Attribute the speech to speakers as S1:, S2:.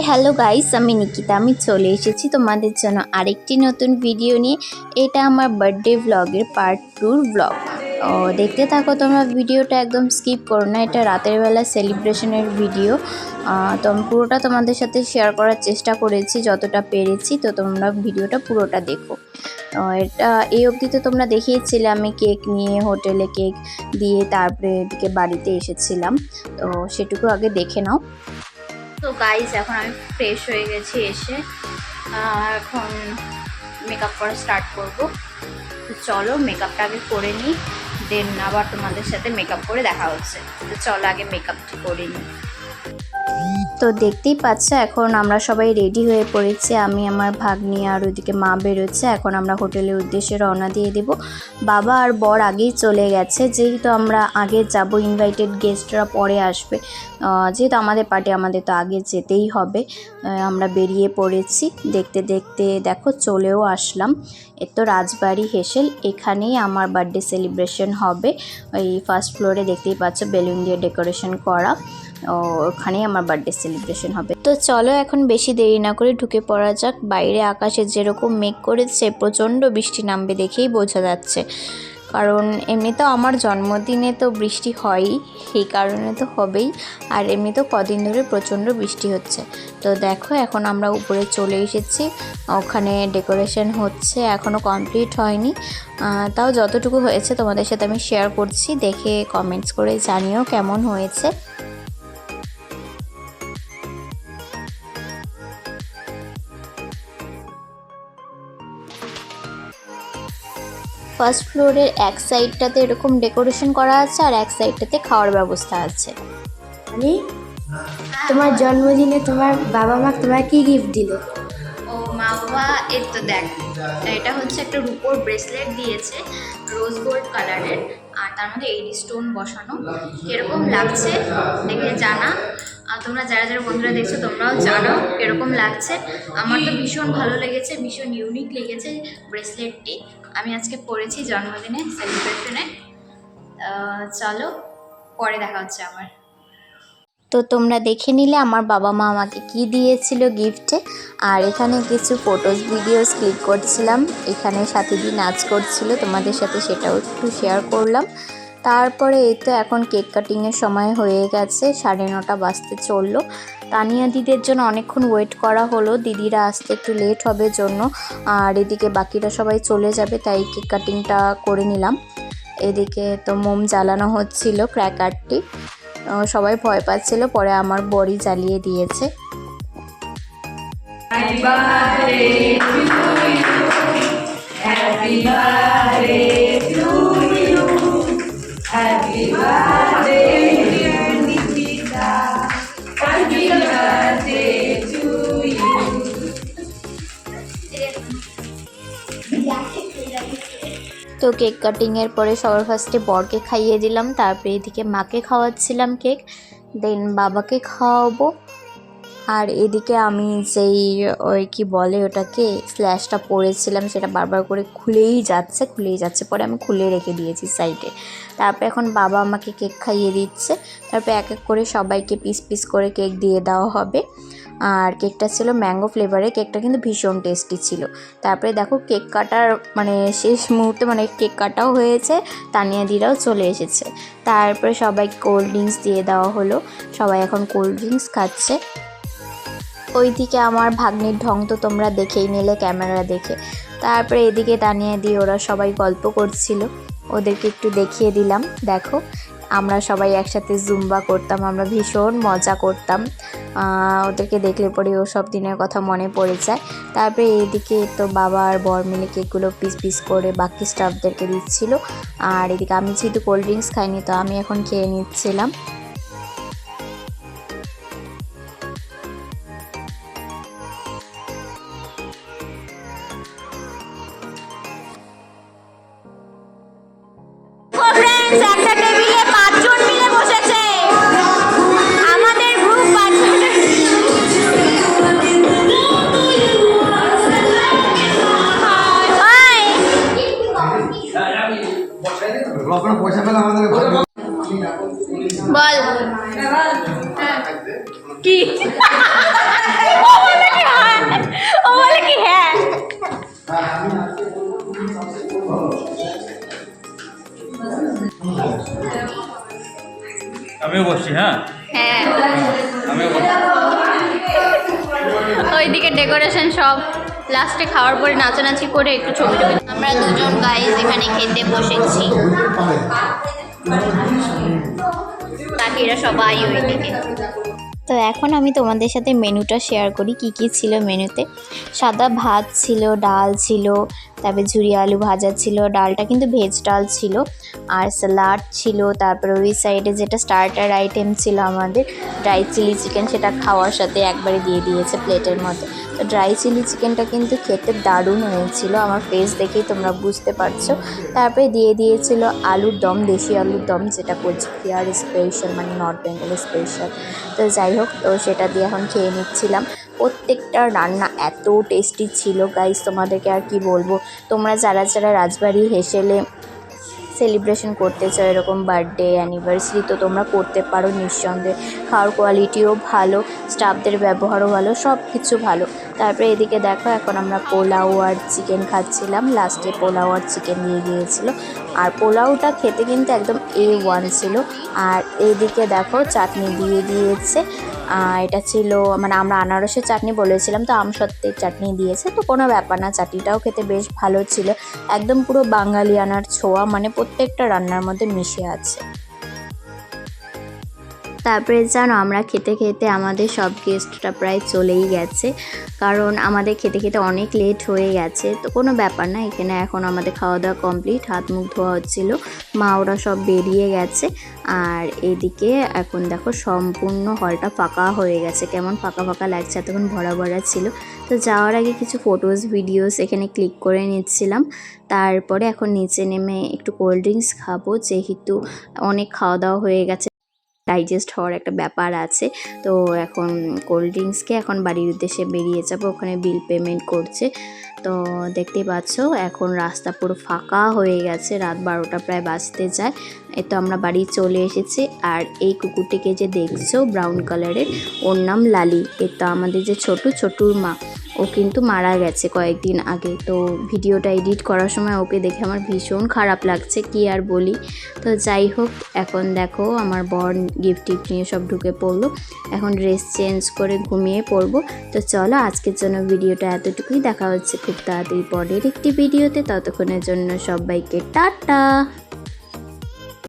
S1: Hello guys, আমি নিকিতা। আমি চলে এসেছি তোমাদের জন্য আরেকটি নতুন ভিডিও নিয়ে। এটা আমার বার্থডে ব্লগের পার্ট 2 ব্লগ। দেখতে থাকো তোমরা, ভিডিওটা একদম স্কিপ করো না। এটা রাতের বেলা সেলিব্রেশনের ভিডিও। তো আমি পুরোটা তোমাদের সাথে শেয়ার করার চেষ্টা করেছি যতটা পেরেছি। তো তোমরা ভিডিওটা পুরোটা দেখো। এটা এই অবধি তো তোমরা দেখিয়েছিলে আমি কেক নিয়ে হোটেলে কেক দিয়ে তারপরে এদিকে বাড়িতে এসেছিলাম। তো সেটুকু আগে দেখে নাও। তো গাইস, এখন আমি ফ্রেশ হয়ে গেছি এসে এখন মেকআপ করা স্টার্ট করব। তো চলো মেকআপটা আগে করে নিই, দেন আবার তোমাদের সাথে মেকআপ করে দেখা হচ্ছে। তো চলো আগে মেকআপটা করে নিই। তো দেখতেই পাচ্ছ এখন আমরা সবাই রেডি হয়ে পড়েছি। আমি আমার ভাগ্নি আর ওইদিকে মা বেরোচ্ছে। এখন আমরা হোটেলের উদ্দেশ্যে রওনা দিয়ে দেব। বাবা আর বর আগেই চলে গেছে, যেহেতু আমরা আগে যাব, ইনভাইটেড গেস্টরা পরে আসবে। যেহেতু আমাদের পার্টি, আমাদের তো আগে যেতেই হবে। আমরা বেরিয়ে পড়েছি। দেখতে দেখতে দেখো চলেও আসলাম। এ তো রাজবাড়ি হেসেল, এখানেই আমার বার্থডে সেলিব্রেশন হবে। ওই ফার্স্ট ফ্লোরে দেখতেই পাচ্ছ বেলুন দিয়ে ডেকোরেশন করা। ওখানেই আমার বার্থডে সেলিব্রেশন হবে। তো চলো এখন বেশি দেরি না করে ঢুকে পড়া যাক। বাইরে আকাশে যেরকম মেঘ করেছে, প্রচণ্ড বৃষ্টি নামবে দেখেই বোঝা যাচ্ছে। কারণ এমনিতেও আমার জন্মদিনে তো বৃষ্টি হয়ই, সেই কারণে তো হবেই। আর এমনি তো কদিন ধরে প্রচণ্ড বৃষ্টি হচ্ছে। তো দেখো এখন আমরা উপরে চলে এসেছি। ওখানে ডেকোরেশন হচ্ছে, এখনও কমপ্লিট হয়নি। তাও যতটুকু হয়েছে তোমাদের সাথে আমি শেয়ার করছি, দেখে কমেন্টস করে জানিও কেমন হয়েছে। ফার্স্ট ফ্লোরের এক সাইডটাতে এরকম ডেকোরেশন করা আছে, আর এক সাইডটাতে খাওয়ার ব্যবস্থা আছে।
S2: মানে তোমার জন্মদিনে তোমার বাবা মা তোমার কি গিফট দিল?
S1: ও মা বাবা, এর তো দেখ, এটা হচ্ছে একটা রূপোর ব্রেসলেট দিয়েছে, রোজ গোল্ড কালারের, আর তার মধ্যে 8 স্টোন বসানো। কিরকম লাগছে দেখে জানা। তোমরা যারা যারা বন্ধুরা দেখছো তোমরাও জানাও কিরকম লাগছে। আমার তো ভীষণ ভালো লেগেছে, ভীষণ ইউনিক লেগেছে ব্রেসলেটটি। আমি আজকে পরেছি জন্মদিনে সেলিব্রেশনে। চলো পরে দেখা হচ্ছে আবার। তো তোমরা দেখে নিলে আমার বাবা মা আমাকে কি দিয়েছিল গিফটে। আর এখানে কিছু ফটোস ভিডিওস ক্লিক করছিলাম। এখানে সাথীদি নাচ করছিল, তোমাদের সাথে সেটাও একটু শেয়ার করলাম। তারপরে এই তো এখন কেক কাটিংয়ের সময় হয়ে গেছে, 9:30 বাজতে চললো। তানিয়া দিদির জন্য অনেকক্ষণ ওয়েট করা হলো, দিদিরা আসতে একটু লেট হবে জন্য। আর এদিকে বাকিরা সবাই চলে যাবে, তাই কেক কাটিংটা করে নিলাম। এদিকে তো মোম জ্বালানো হচ্ছিল, ক্র্যাকারটি। সবাই ভয় পাচ্ছিল, পরে আমার বড়ি জ্বালিয়ে দিয়েছে। তো কেক কাটিংয়ের পরে সবার ফার্স্টে বরকে খাইয়ে দিলাম, তারপরে এদিকে মাকে খাওয়াচ্ছিলাম কেক, দেন বাবাকে খাওয়াবো। আর এদিকে আমি যেই ওই কি বলে ওটাকে স্ল্যাশটা পরেছিলাম, সেটা বারবার করে খুলেই যাচ্ছে, পরে আমি খুলে রেখে দিয়েছি সাইডে। তারপরে এখন বাবা আমাকে কেক খাইয়ে দিচ্ছে। তারপরে এক এক করে সবাইকে পিস পিস করে কেক দিয়ে দেওয়া হবে। আর কেকটা ছিল ম্যাঙ্গো ফ্লেভারের, কেকটা কিন্তু ভীষণ টেস্টি ছিল। তারপরে দেখো কেক কাটার মানে শেষ মুহূর্তে মানে কেক কাটাও হয়েছে, তানিয়া দিরাও চলে এসেছে। তারপরে সবাই কোল্ড ড্রিঙ্কস দিয়ে দেওয়া হলো, সবাই এখন কোল্ড ড্রিঙ্কস খাচ্ছে। ওইদিকে আমার ভাগ্নির ঢং তো তোমরা দেখেই নিলে ক্যামেরা দেখে। তারপরে এদিকে তানিয়া দিয়ে ওরা সবাই গল্প করছিল, ওদেরকে একটু দেখিয়ে দিলাম। দেখো আমরা সবাই একসাথে জুম্বা করতাম, আমরা ভীষণ মজা করতাম। ওদেরকে দেখলে পরে ও সব দিনের কথা মনে পড়ে যায়। তারপরে এদিকে তো বাবা আর বর মিলে কেকগুলো পিস পিস করে বাকি স্টাফদেরকে দিচ্ছিল। আর এদিকে আমি যেহেতু কোল্ড ড্রিঙ্কস খাইনি, তো আমি এখন খেয়ে নিচ্ছিলাম। একটা টেবিলে 5 জন মিলে বসেছে, আমাদের গ্রুপ 5 জনের। বল
S3: বলছি। হ্যাঁ
S1: হ্যাঁ,
S3: আমিও
S1: ওইদিকে ডেকোরেশন সব, লাস্টে খাওয়ার পরে নাচানাচি করে একটু ছবি টবি। আমরা দুজন গাইজ এখানে খেতে বসেছি, বাকিরা সবাই ওইদিকে। তো এখন আমি তোমাদের সাথে মেনুটা শেয়ার করি, কি কি ছিল মেনুতে। সাদা ভাত ছিল, ডাল ছিল, তারপরে ঝুরি আলু ভাজা ছিল, ডালটা কিন্তু ভেজ ডাল ছিল, আর স্যালাড ছিল। তারপরে ওই সাইডে যেটা স্টার্টার আইটেম ছিল আমাদের ড্রাই চিলি চিকেন, সেটা খাওয়ার সাথে একবারে দিয়ে দিয়েছে প্লেটের মধ্যে। তো ড্রাই চিলি চিকেনটা কিন্তু খেতে দারুণ হয়েছিল, আমার ফেস দেখেই তোমরা বুঝতে পারছো। তারপরে দিয়ে দিয়েছিল আলুর দম, দেশি আলুর দম, যেটা কোচবিহার স্পেশাল, মানে নর্থ বেঙ্গল স্পেশাল। তো যাই হোক, তো সেটা দিয়ে এখন খেয়ে নিচ্ছিলাম। প্রত্যেকটা রান্না এত টেস্টি ছিল গাইস, তোমাদেরকে আর কি বলবো। তোমরা যারা যারা রাজবাড়ি হেসেলে সেলিব্রেশন করতে চাও, এরকম বার্থডে অ্যানিভার্সারি, তো তোমরা করতে পারো নিঃসন্দেহে। খাওয়ার কোয়ালিটিও ভালো, স্টাফদের ব্যবহারও ভালো, সব কিছু ভালো। তারপরে এদিকে দেখো, এখন আমরা পোলাও আর চিকেন খাচ্ছিলাম, লাস্টে পোলাও আর চিকেন দিয়ে গিয়েছিলো। আর পোলাওটা খেতে কিন্তু একদম A1 ছিল। আর এইদিকে দেখো চাটনি দিয়ে দিয়েছে, এটা ছিল মানে আমরা আনারসের চাটনি বলেছিলাম, তো আমসত্ত্বের চাটনি দিয়েছে। তো কোনো ব্যাপার না, চাটনিটাও খেতে বেশ ভালো ছিল, একদম পুরো বাঙালিয়ানার ছোঁয়া, মানে প্রত্যেকটা রান্নার মধ্যে মিশে আছে। তারপরে জানো, আমরা খেতে খেতে আমাদের সব গেস্টরা প্রায় চলেই গেছে, কারণ আমাদের খেতে খেতে অনেক লেট হয়ে গেছে। তো কোনো ব্যাপার না, এখানে এখন আমাদের খাওয়া দাওয়া কমপ্লিট, হাত মুখ ধোয়া হচ্ছিলো, মা ওরা সব বেরিয়ে গেছে। আর এদিকে এখন দেখো সম্পূর্ণ হলটা ফাঁকা হয়ে গেছে, কেমন ফাঁকা ফাঁকা লাগছে, এতক্ষণ ভরা ভরা ছিল। তো যাওয়ার আগে কিছু ফটোস ভিডিওস এখানে ক্লিক করে নিচ্ছিলাম। তারপরে এখন নিচে নেমে একটু কোল্ড ড্রিঙ্কস খাবো, যেহেতু অনেক খাওয়া দাওয়া হয়ে গেছে, ডাইজেস্ট হওয়ার একটা ব্যাপার আছে। তো এখন কোল্ড ড্রিঙ্কসকে এখন বাড়ির উদ্দেশ্যে বেরিয়ে যাবো, ওখানে বিল পেমেন্ট করছে। তো দেখতেই পাচ্ছ এখন রাস্তা পুরো ফাঁকা হয়ে গেছে, রাত 12টা প্রায় বাজতে যায়। এই তো আমরা বাড়ি চলে এসেছি। আর এই কুকুরটিকে যে দেখছো ব্রাউন কালারের, ওর নাম লালি। এটা আমাদের যে ছোটুর মা, ও কিন্তু মারা গেছে কয়েকদিন আগে। তো ভিডিওটা এডিট করার সময় ওকে দেখে আমার ভীষণ খারাপ লাগছে, কি আর বলি। তো যাই হোক, এখন দেখো আমার বর গিফট নিয়ে সব ঢুকে পড়লো, এখন ড্রেস চেঞ্জ করে ঘুমিয়ে পড়বো। তো চলো, আজকের জন্য ভিডিওটা এতটুকুই, দেখা হচ্ছে খুব তাড়াতাড়ি পরের একটি ভিডিওতে। ততক্ষণের জন্য সবাইকে টাটা।